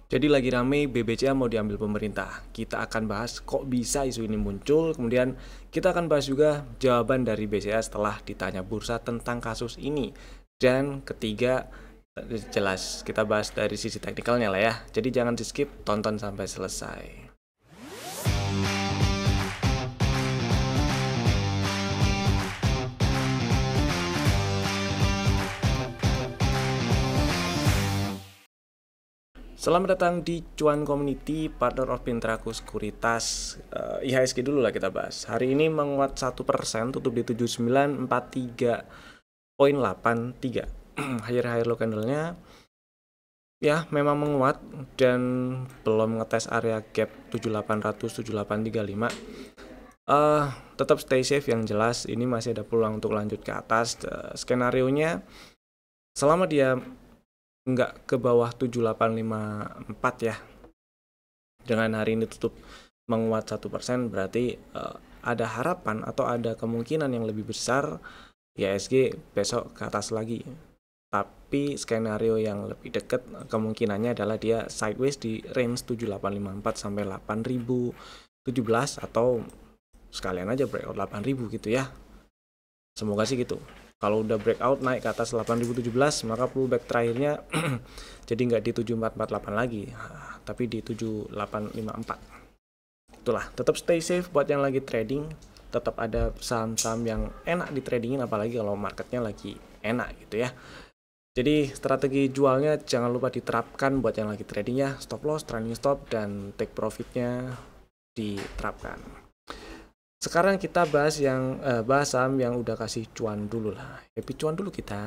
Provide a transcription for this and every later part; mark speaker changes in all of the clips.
Speaker 1: Jadi lagi rame BBCA mau diambil pemerintah. Kita akan bahas kok bisa isu ini muncul, kemudian kita akan bahas juga jawaban dari BCA setelah ditanya bursa tentang kasus ini. Dan ketiga, jelas kita bahas dari sisi teknikalnya lah ya. Jadi jangan di skip, tonton sampai selesai. Selamat datang di Cuan Community, partner of Pintraku Sekuritas. IHSG dulu lah kita bahas. Hari ini menguat 1%, tutup di 7943.83. Higher low candle-nya ya memang menguat dan belum ngetes area gap 7800 7835. Tetap stay safe yang jelas. Ini masih ada peluang untuk lanjut ke atas. Skenario-nya selama dia nggak ke bawah 7854 ya, dengan hari ini tutup menguat 1%, berarti ada harapan atau ada kemungkinan yang lebih besar IHSG besok ke atas lagi. Tapi skenario yang lebih dekat kemungkinannya adalah dia sideways di range 7854 sampai 8017 atau sekalian aja breakout 8000 gitu ya. Semoga sih gitu. Kalau udah breakout naik ke atas 8017, maka pullback terakhirnya jadi nggak di 7448 lagi, tapi di 7854. Itulah, tetap stay safe buat yang lagi trading. Tetap ada saham-saham yang enak di tradingin, apalagi kalau marketnya lagi enak gitu ya. Jadi strategi jualnya jangan lupa diterapkan buat yang lagi trading ya. Stop loss, trailing stop, dan take profitnya diterapkan. Sekarang kita bahas saham yang udah kasih cuan dulu lah. Happy cuan dulu kita.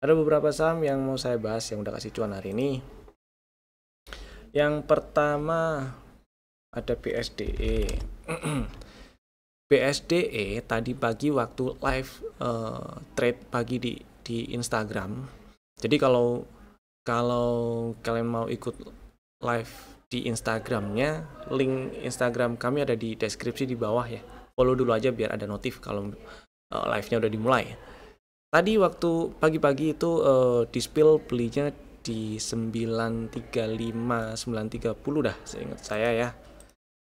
Speaker 1: Ada beberapa saham yang mau saya bahas yang udah kasih cuan hari ini. Yang pertama ada BSDE. BSDE tadi pagi waktu live trade pagi di Instagram. Jadi kalau kalian mau ikut live di Instagramnya, link Instagram kami ada di deskripsi di bawah ya. Follow dulu aja biar ada notif kalau live-nya udah dimulai. Tadi waktu pagi-pagi itu di spill belinya di 935 930 dah, seingat saya ya.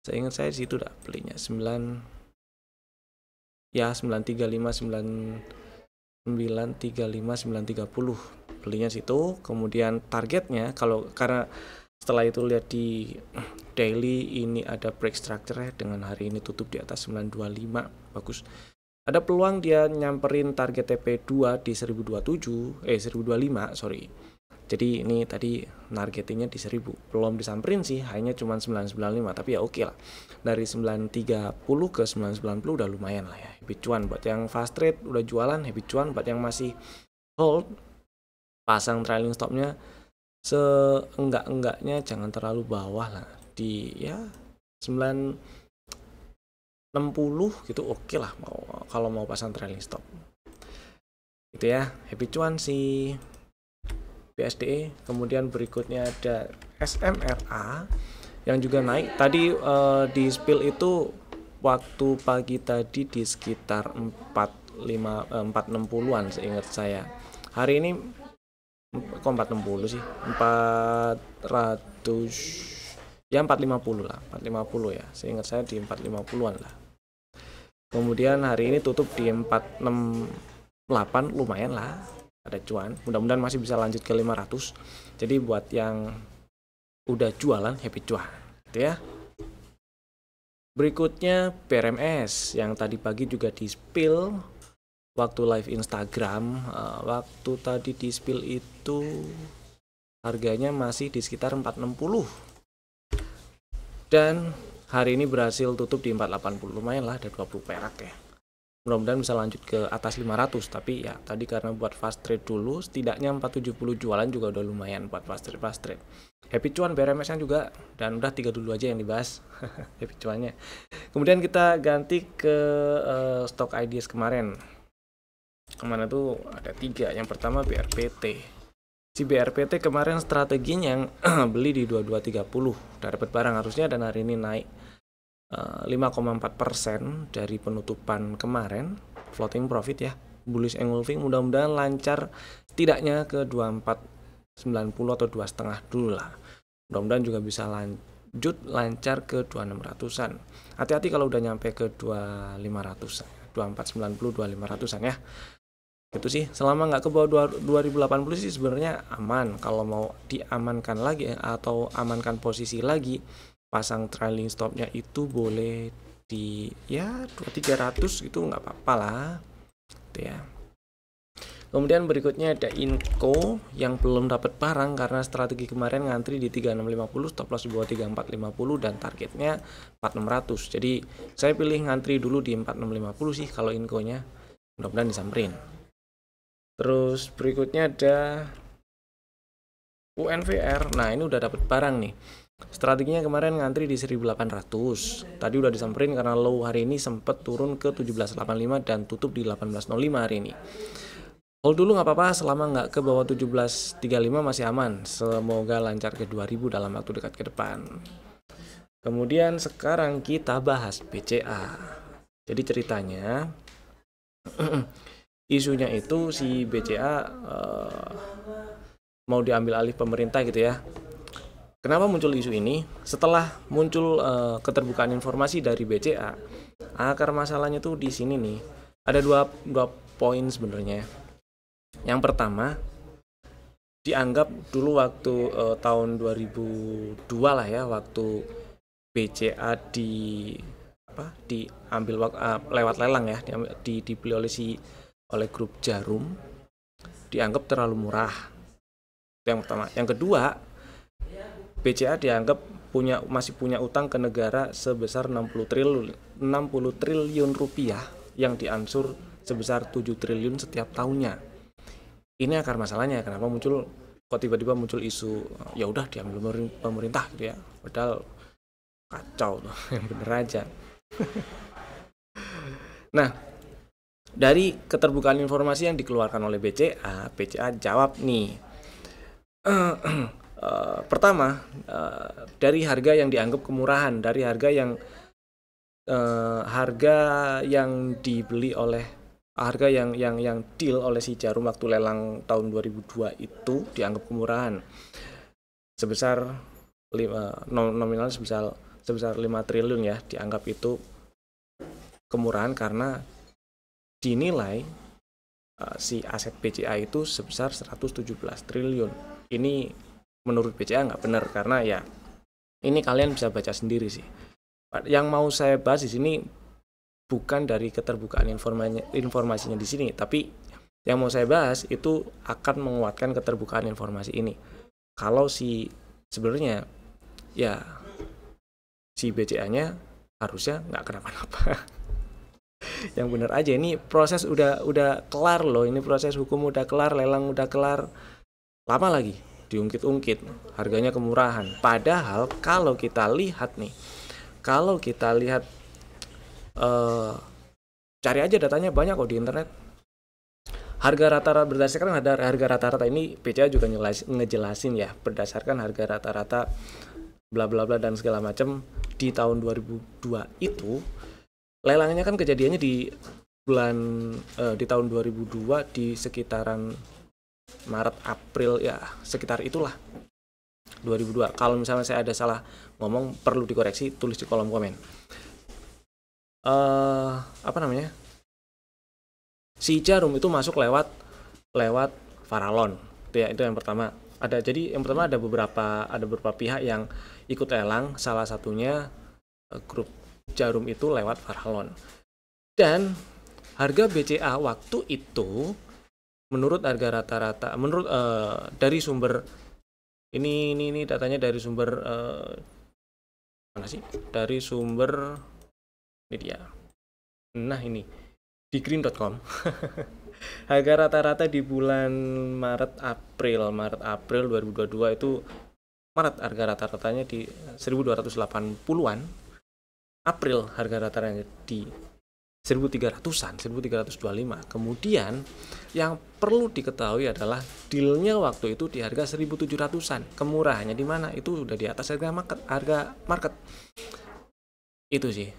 Speaker 1: Seingat saya di situ dah belinya 935 930 belinya situ. Kemudian targetnya karena setelah itu lihat di daily ini ada break structure ya, dengan hari ini tutup di atas 925, bagus. Ada peluang dia nyamperin target TP2 di 1025, sorry. Jadi ini tadi targetingnya di 1000, belum disamperin sih, hanya cuma 995, tapi ya oke lah. Dari 930 ke 990 udah lumayan lah ya. Happy cuan buat yang fast trade udah jualan, happy cuan buat yang masih hold, pasang trailing stopnya seenggak-enggaknya jangan terlalu bawah lah, di ya 960 gitu oke lah, kalau mau pasang trailing stop gitu ya. Happy cuan si BSDE. Kemudian berikutnya ada SMRA yang juga naik tadi di spill itu waktu pagi tadi di sekitar 460-an seingat saya. Hari ini kok 460 sih, 400 ya, 450 lah, 450 ya, seingat saya di 450-an lah. Kemudian hari ini tutup di 468, lumayan lah, ada cuan. Mudah-mudahan masih bisa lanjut ke 500. Jadi buat yang udah jualan happy cuan gitu ya. Berikutnya PRMS yang tadi pagi juga di spill waktu live Instagram. Waktu tadi di spill itu harganya masih di sekitar 460 dan hari ini berhasil tutup di 480, lumayan lah, ada 20 perak ya. Mudah-mudahan bisa lanjut ke atas 500, tapi ya tadi karena buat fast trade dulu, setidaknya 470 jualan juga udah lumayan buat fast trade. Happy cuan PRMS nya juga, dan udah 3 dulu aja yang dibahas. Happy cuannya. Kemudian kita ganti ke stok IDS kemarin tuh ada 3. Yang pertama BRPT. Si BRPT kemarin strateginya yang beli di 2230, udah dapat barang harusnya, dan hari ini naik 5,4% dari penutupan kemarin. Floating profit ya, bullish engulfing, mudah-mudahan lancar setidaknya ke 24 2,90 atau 2,5 dulu lah. Mudah-mudahan juga bisa lanjut lancar ke 2,600-an. Hati-hati kalau udah nyampe ke 2,500-an, 2,490, 2,500-an ya. Itu sih, selama nggak ke bawah 2080 sih sebenarnya aman. Kalau mau diamankan lagi atau amankan posisi lagi, pasang trailing stopnya itu boleh di ya 2.300 gitu, nggak apa-apa lah gitu ya. Kemudian berikutnya ada Inco yang belum dapat barang karena strategi kemarin ngantri di 3650, stop loss di bawah 3450 dan targetnya 4600. Jadi saya pilih ngantri dulu di 4650 sih kalau Inco-nya. Mudah-mudahan disamperin. Terus berikutnya ada UNVR. Nah, ini udah dapat barang nih. Strateginya kemarin ngantri di 1800. Tadi udah disamperin karena low hari ini sempat turun ke 1785 dan tutup di 1805 hari ini. Hold dulu nggak apa-apa, selama nggak ke bawah 1735 masih aman. Semoga lancar ke 2000 dalam waktu dekat ke depan. Kemudian sekarang kita bahas BCA. Jadi ceritanya isunya itu si BCA mau diambil alih pemerintah gitu ya. Kenapa muncul isu ini? Setelah muncul keterbukaan informasi dari BCA, akar masalahnya tuh di sini nih. Ada dua poin sebenarnya. Yang pertama, dianggap dulu waktu tahun 2002 lah ya, waktu BCA diambil lewat lelang ya, dibeli oleh grup Jarum, dianggap terlalu murah. Itu yang pertama. Yang kedua, BCA dianggap masih punya utang ke negara sebesar 60 triliun rupiah yang diansur sebesar 7 triliun setiap tahunnya. Ini akar masalahnya, kenapa kok tiba-tiba muncul isu ya udah diambil pemerintah gitu ya, padahal kacau tuh yang bener aja. Nah, dari keterbukaan informasi yang dikeluarkan oleh BCA jawab nih. Pertama, dari harga yang dianggap kemurahan, dari harga yang dibeli oleh harga yang deal oleh si Jarum waktu lelang tahun 2002 itu dianggap kemurahan sebesar nominal sebesar 5 triliun ya, dianggap itu kemurahan karena dinilai si aset BCA itu sebesar 117 triliun. Ini menurut BCA nggak benar karena ya ini kalian bisa baca sendiri sih. Yang mau saya bahas di sini bukan dari keterbukaan informasinya di sini, tapi yang mau saya bahas itu akan menguatkan keterbukaan informasi ini. Kalau sebenarnya ya si BCA-nya harusnya nggak kenapa-napa. Yang benar aja, ini proses udah kelar loh, ini proses hukum udah kelar, lelang udah kelar, lama lagi diungkit-ungkit harganya kemurahan. Padahal kalau kita lihat cari aja datanya, banyak kok di internet. Harga rata-rata berdasarkan harga rata-rata ini BCA juga ngejelasin ya, berdasarkan harga rata-rata bla bla bla dan segala macam di tahun 2002 itu lelangnya kan kejadiannya di tahun 2002 di sekitaran Maret April ya, sekitar itulah 2002. Kalau misalnya saya ada salah ngomong perlu dikoreksi, tulis di kolom komen. Si Jarum itu masuk lewat Farallon. Itu yang pertama. Jadi yang pertama ada beberapa pihak yang ikut lelang, salah satunya grup Jarum itu lewat Farallon. Dan harga BCA waktu itu menurut harga rata-rata, dari sumber ini datanya dari sumber mana sih? Dari sumber ini dia. Nah, ini di green.com. Harga rata-rata di bulan Maret April 2022 itu harga rata-ratanya di 1280-an. April harga rata-ratanya di 1300-an, 1325. Kemudian yang perlu diketahui adalah dealnya waktu itu di harga 1700-an. Kemurahannya di mana? Itu udah di atas harga market. Itu sih.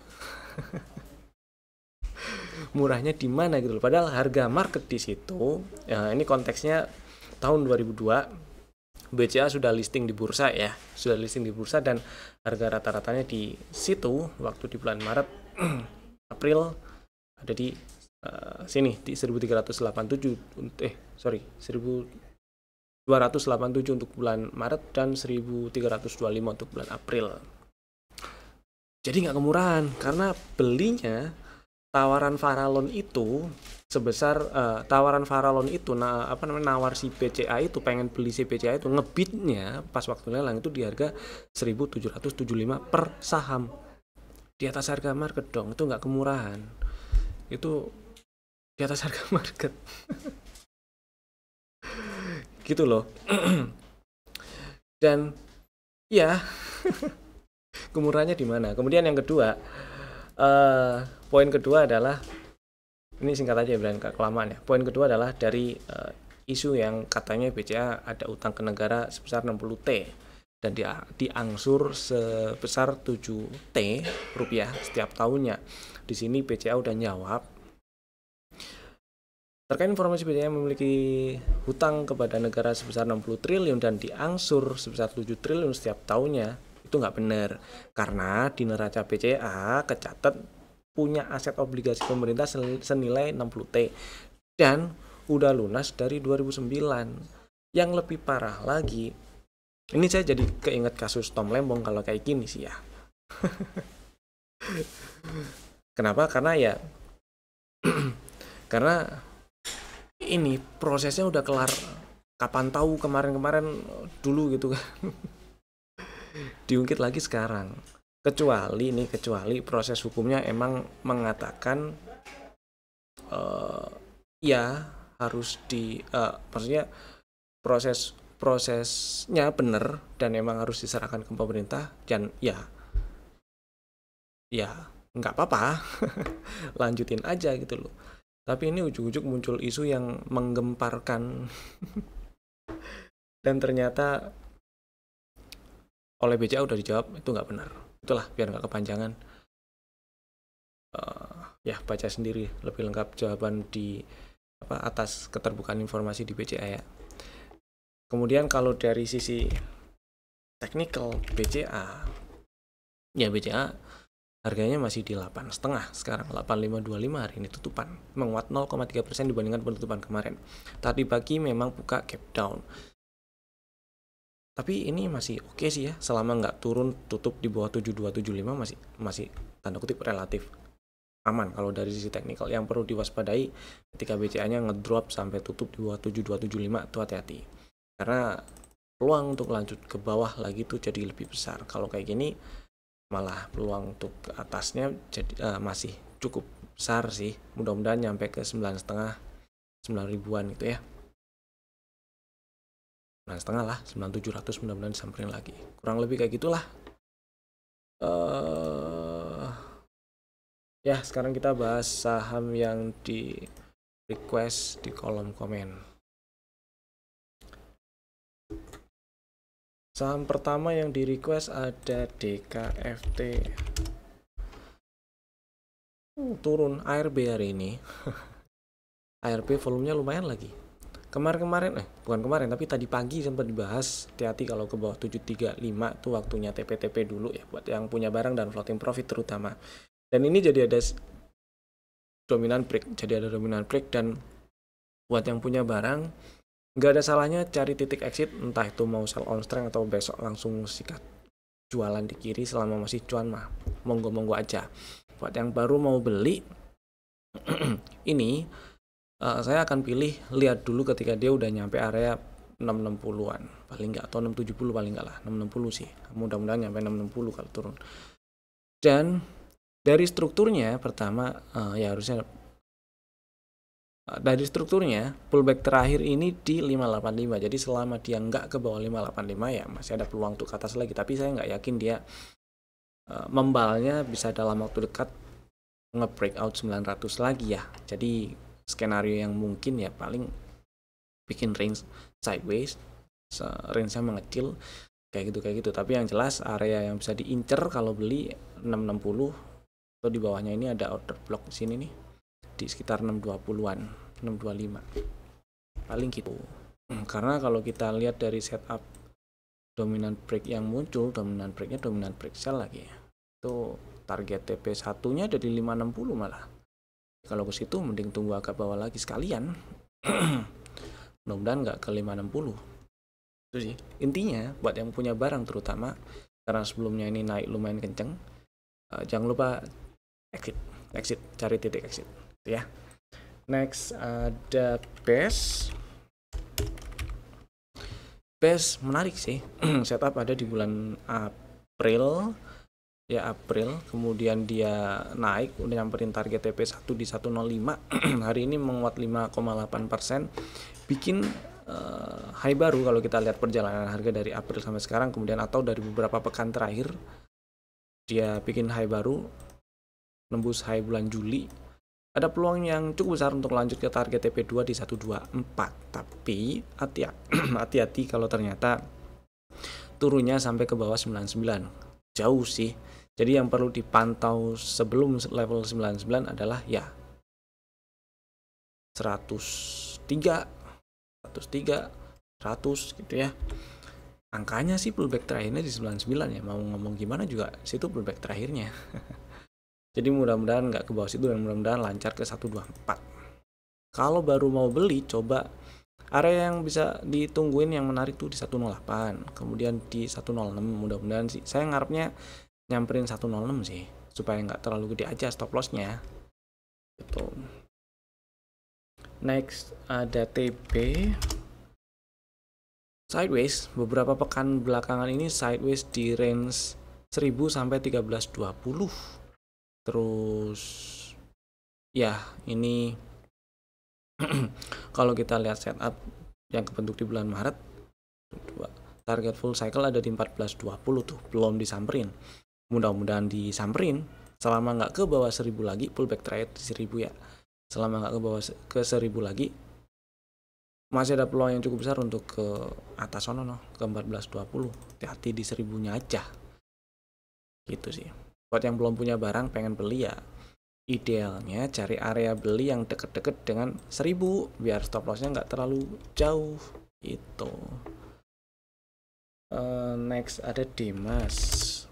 Speaker 1: Murahnya di mana gitu loh. Padahal harga market di situ, ya ini konteksnya tahun 2002 BCA sudah listing di bursa ya, sudah listing di bursa, dan harga rata-ratanya di situ waktu di bulan Maret April ada di sini di 1287 untuk bulan Maret dan 1325 untuk bulan April. Jadi nggak kemurahan karena belinya tawaran Farallon itu sebesar nawar si BCA itu, pengen beli si BCA itu, ngebitnya pas waktu lelang itu di harga 1775 per saham, di atas harga market dong. Itu nggak kemurahan, itu di atas harga market. Gitu loh. Dan ya kemurahannya di mana? Kemudian yang kedua, poin kedua adalah, ini singkat aja Brian, kelamaan ya. Poin kedua adalah dari isu yang katanya BCA ada utang ke negara sebesar 60T dan diangsur sebesar 7T rupiah setiap tahunnya. Di sini BCA udah jawab. Terkait informasi BCA memiliki hutang kepada negara sebesar 60 triliun dan diangsur sebesar 7 triliun setiap tahunnya, itu nggak benar. Karena di neraca BCA kecatat punya aset obligasi pemerintah senilai 60T dan udah lunas dari 2009. Yang lebih parah lagi, ini saya jadi keinget kasus Tom Lembong kalau kayak gini sih ya. Kenapa? Karena ya karena ini prosesnya udah kelar kapan tahu, kemarin dulu gitu kan. Diungkit lagi sekarang. Kecuali proses hukumnya emang mengatakan ya harus maksudnya prosesnya benar dan emang harus diserahkan ke pemerintah, dan ya nggak apa-apa. Lanjutin aja gitu loh. Tapi ini ujug-ujug muncul isu yang menggemparkan dan ternyata oleh BCA udah dijawab itu nggak benar. Itulah, biar nggak kepanjangan. Ya baca sendiri lebih lengkap jawaban di atas keterbukaan informasi di BCA ya. Kemudian kalau dari sisi technical BCA harganya masih di 8,5 sekarang, 8525 hari ini tutupan, menguat 0,3% dibandingkan penutupan kemarin. Tadi pagi memang buka gap down. Tapi ini masih oke sih ya, selama nggak turun tutup di bawah 7275 masih tanda kutip relatif aman kalau dari sisi teknikal. Yang perlu diwaspadai ketika BCA-nya ngedrop sampai tutup di bawah 7275 itu hati-hati. Karena peluang untuk lanjut ke bawah lagi tuh jadi lebih besar. Kalau kayak gini malah peluang untuk ke atasnya jadi masih cukup besar sih. Mudah-mudahan nyampe ke 9,5 9 ribuan gitu ya. 9,5 lah, 9.700 mudah-mudahan disamperin lagi. Kurang lebih kayak gitulah. Ya, sekarang kita bahas saham yang di request di kolom komen. Saham pertama yang di request ada DKFT. Turun ARB hari ini. ARB volumenya lumayan lagi. Bukan kemarin, tapi tadi pagi sempat dibahas, hati-hati kalau ke bawah 735 tuh waktunya TP-TP dulu ya, buat yang punya barang dan floating profit terutama. Dan ini jadi ada dominant break, dan buat yang punya barang nggak ada salahnya cari titik exit, entah itu mau sell on strength atau besok langsung sikat jualan di kiri selama masih cuan mah monggo aja. Buat yang baru mau beli ini saya akan pilih lihat dulu ketika dia udah nyampe area 660-an paling nggak, atau 670 paling nggak lah, 660 sih, mudah-mudahan nyampe 660 kalau turun. Dan dari strukturnya pertama ya harusnya dari strukturnya pullback terakhir ini di 585, jadi selama dia nggak ke bawah 585 ya masih ada peluang untuk ke atas lagi, tapi saya nggak yakin dia membalnya bisa dalam waktu dekat nge-breakout 900 lagi ya. Jadi skenario yang mungkin ya paling bikin range sideways, range-nya mengecil kayak gitu. Tapi yang jelas area yang bisa diincer kalau beli 660, atau di bawahnya ini ada order block di sini nih di sekitar 620-an, 625 paling gitu. Karena kalau kita lihat dari setup dominant break yang muncul, dominant breaknya dominant break sell lagi. Itu target TP1 nya ada di 560 malah. Kalau ke situ mending tunggu agak bawah lagi sekalian. Mudah-mudahan nggak ke 560. Itu sih intinya buat yang punya barang terutama, karena sebelumnya ini naik lumayan kenceng. Jangan lupa exit, cari titik exit ya. Next ada BES menarik sih. Setup ada di bulan April, kemudian dia naik udah nyamperin target TP1 di 105. Hari ini menguat 5,8%, bikin high baru kalau kita lihat perjalanan harga dari April sampai sekarang, kemudian atau dari beberapa pekan terakhir dia bikin high baru, nembus high bulan Juli. Ada peluang yang cukup besar untuk lanjut ke target TP2 di 124. Tapi hati-hati kalau ternyata turunnya sampai ke bawah 99. Jauh sih. Jadi yang perlu dipantau sebelum level 99 adalah ya 103, 100 gitu ya. Angkanya sih pullback terakhirnya di 99 ya. Mau ngomong gimana juga situ pullback terakhirnya. Jadi mudah-mudahan nggak ke bawah situ dan mudah-mudahan lancar ke 124. Kalau baru mau beli, coba area yang bisa ditungguin yang menarik tuh di 108, kemudian di 106. Mudah-mudahan sih, saya ngarepnya nyamperin 106 sih, supaya nggak terlalu gede aja stop lossnya. Gitu. Next ada TB. Sideways, beberapa pekan belakangan ini sideways di range 1000 sampai 1320. Terus ya ini kalau kita lihat setup yang kebentuk di bulan Maret, target full cycle ada di 1420 tuh, belum disamperin. Mudah-mudahan disamperin. Selama nggak ke bawah 1000 lagi, pullback terakhir di 1000 ya. Selama nggak ke bawah ke 1000 lagi, masih ada peluang yang cukup besar untuk ke atas sono ke 1420. Hati-hati di 1000-nya aja. Gitu sih. Buat yang belum punya barang pengen beli ya, idealnya cari area beli yang deket-deket dengan 1000 biar stop lossnya nggak terlalu jauh gitu. Next ada Demas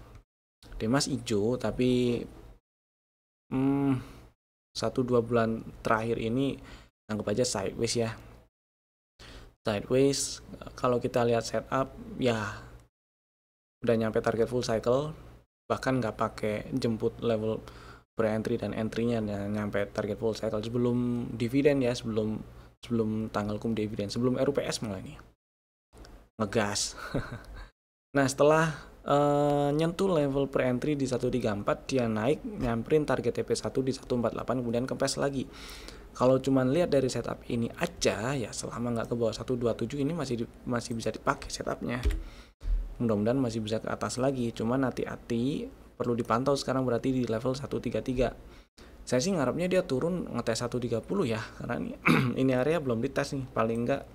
Speaker 1: hijau, tapi 1-2 bulan terakhir ini anggap aja sideways ya. Sideways kalau kita lihat setup ya udah nyampe target full cycle, bahkan nggak pakai jemput level pre-entry dan entry-nya nyampe target full cycle sebelum dividen ya, sebelum tanggal kum dividen, sebelum RUPS malah ini ngegas. Nah setelah nyentuh level pre-entry di 134, dia naik nyamperin target TP1 di 148, kemudian kempes lagi. Kalau cuman lihat dari setup ini aja ya, selama nggak ke bawah 127 ini masih bisa dipakai setupnya. Mudah-mudahan masih bisa ke atas lagi, cuman hati-hati perlu dipantau sekarang berarti di level 133. Saya sih ngarepnya dia turun ngetes 130 ya, karena ini area belum dites nih, paling enggak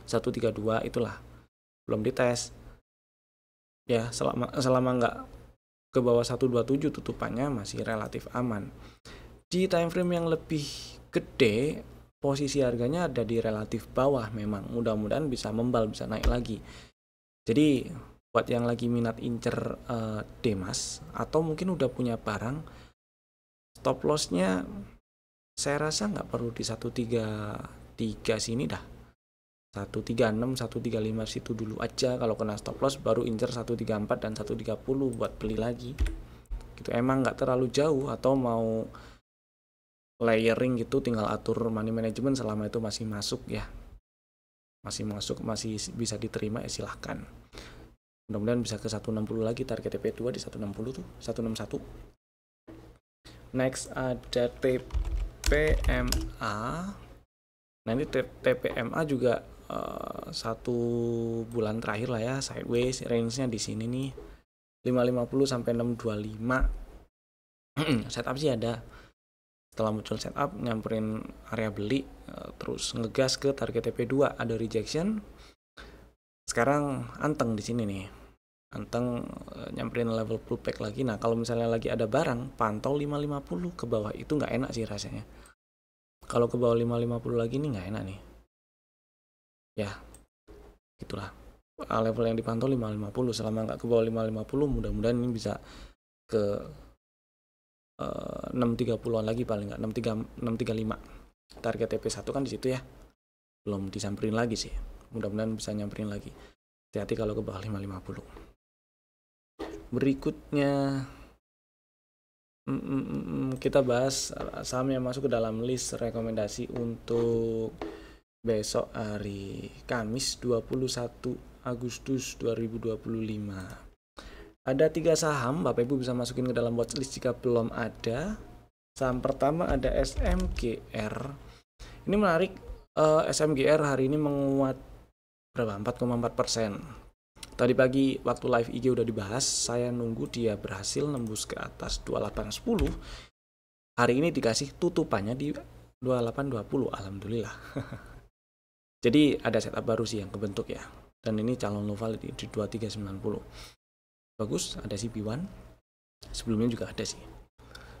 Speaker 1: 132 itulah belum dites. Ya, selama nggak ke bawah 127 tutupannya masih relatif aman. Di time frame yang lebih gede, posisi harganya ada di relatif bawah memang. Mudah-mudahan bisa membal, bisa naik lagi. Jadi buat yang lagi minat incer Demas atau mungkin udah punya barang, stop lossnya saya rasa nggak perlu di 133 sini dah. 136, 135 situ dulu aja. Kalau kena stop loss baru incer 134 dan 130 buat beli lagi. Gitu, emang nggak terlalu jauh, atau mau layering gitu tinggal atur money management selama itu masih masuk ya. Masih bisa diterima ya silahkan. Mudah-mudahan bisa ke 160 lagi, target TP2 di 160 tuh, 161. Next ada TPMA. Nah ini TPMA juga 1 bulan terakhir lah ya sideways, range-nya di sini nih 550 sampai 625. Setup sih ada. Setelah muncul setup nyamperin area beli, terus ngegas ke target TP2, ada rejection. Sekarang anteng di sini nih. Anteng nyamperin level pullback lagi. Nah, kalau misalnya lagi ada barang, pantau 550 ke bawah, itu nggak enak sih rasanya. Kalau ke bawah 550 lagi nih nggak enak nih. Ya, gitulah. level yang dipantau 550. Selama nggak ke bawah 550, mudah-mudahan ini bisa ke 630-an lagi, paling nggak 635. Target TP1 kan di situ ya, belum disamperin lagi sih, mudah-mudahan bisa nyamperin lagi. Hati-hati kalau ke bawah 550. Berikutnya kita bahas saham yang masuk ke dalam list rekomendasi untuk besok hari Kamis 21 Agustus 2025. Ada 3 saham, Bapak Ibu bisa masukin ke dalam watchlist jika belum ada. Saham pertama ada SMGR. Ini menarik, SMGR hari ini menguat berapa? 4,4%. Tadi pagi waktu live IG udah dibahas, saya nunggu dia berhasil nembus ke atas 2810. Hari ini dikasih tutupannya di 2820, alhamdulillah. Jadi ada setup baru sih yang kebentuk ya. Dan ini calon low valid di 2390. Bagus, ada CP1. Sebelumnya juga ada sih.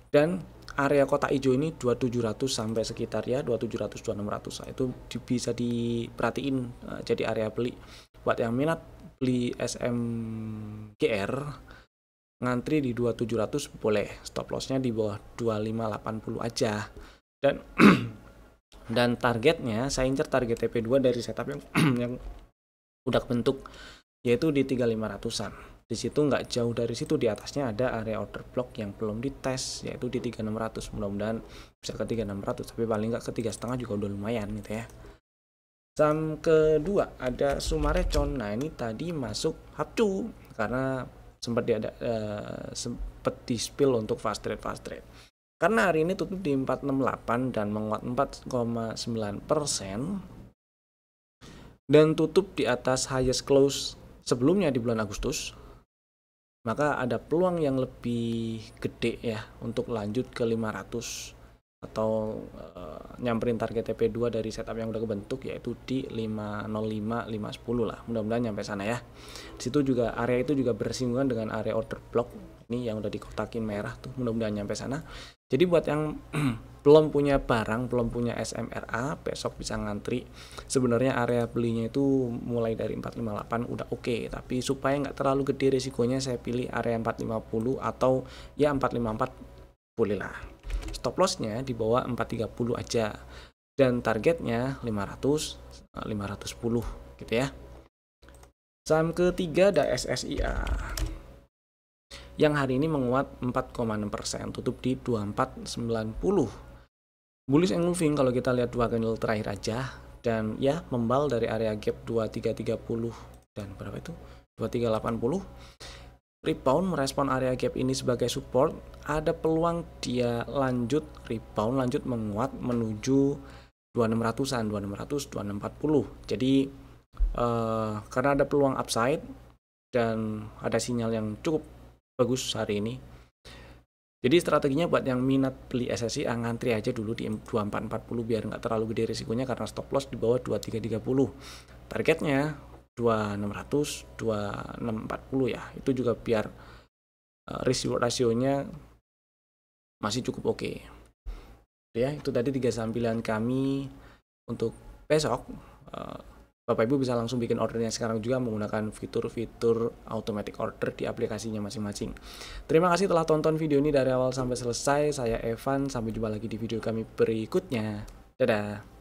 Speaker 1: Dan area kotak hijau ini 2700 sampai sekitar ya 2700 2600. Itu bisa diperhatiin jadi area beli. Buat yang minat beli SMGR, ngantri di 2700 boleh, stop lossnya di bawah 2580 aja. Dan targetnya saya incer target TP2 dari setup yang udah bentuk, yaitu di 3500-an. Di situ nggak jauh dari situ, di atasnya ada area order block yang belum dites, yaitu di 3600. Mudah-mudahan bisa ke 3600, tapi paling nggak ke 3,5 juga udah lumayan gitu ya. Saham kedua ada Sumarecon. Nah ini tadi masuk hapcu karena sempat di spill untuk fast trade. Karena hari ini tutup di 468 dan menguat 4,9% dan tutup di atas highest close sebelumnya di bulan Agustus, maka ada peluang yang lebih gede ya untuk lanjut ke 500 atau nyamperin target TP2 dari setup yang udah kebentuk, yaitu di 505 510 lah. Mudah-mudahan nyampe sana ya. Di situ juga area itu juga bersinggungan dengan area order block ini yang udah dikotakin merah tuh, mudah-mudahan nyampe sana. Jadi buat yang belum punya barang, belum punya SMRA, besok bisa ngantri. Sebenarnya area belinya itu mulai dari 458 udah oke, tapi supaya nggak terlalu gede risikonya, saya pilih area 450 atau ya 454 boleh lah. Stop lossnya di bawah 430 aja, dan targetnya 500 510 gitu ya. Saham ketiga ada SSIA yang hari ini menguat 4,6%, tutup di 2490. Bullish and moving kalau kita lihat 2 candle terakhir aja, dan ya membal dari area gap 2330 dan berapa itu 2380. Rebound merespon area gap ini sebagai support, ada peluang dia lanjut rebound, lanjut menguat menuju 2600-an, 2600, 2640. Jadi karena ada peluang upside dan ada sinyal yang cukup bagus hari ini, jadi strateginya buat yang minat beli SSI ngantri aja dulu di 2440 biar nggak terlalu gede risikonya, karena stop loss di bawah 2330. Targetnya 2600 2640 ya, itu juga biar rasionya masih cukup oke. Ya, itu tadi 3 saham pilihan kami untuk besok. Bapak Ibu bisa langsung bikin ordernya sekarang juga menggunakan fitur-fitur automatic order di aplikasinya masing-masing. Terima kasih telah tonton video ini dari awal sampai selesai. Saya Evan, sampai jumpa lagi di video kami berikutnya. Dadah.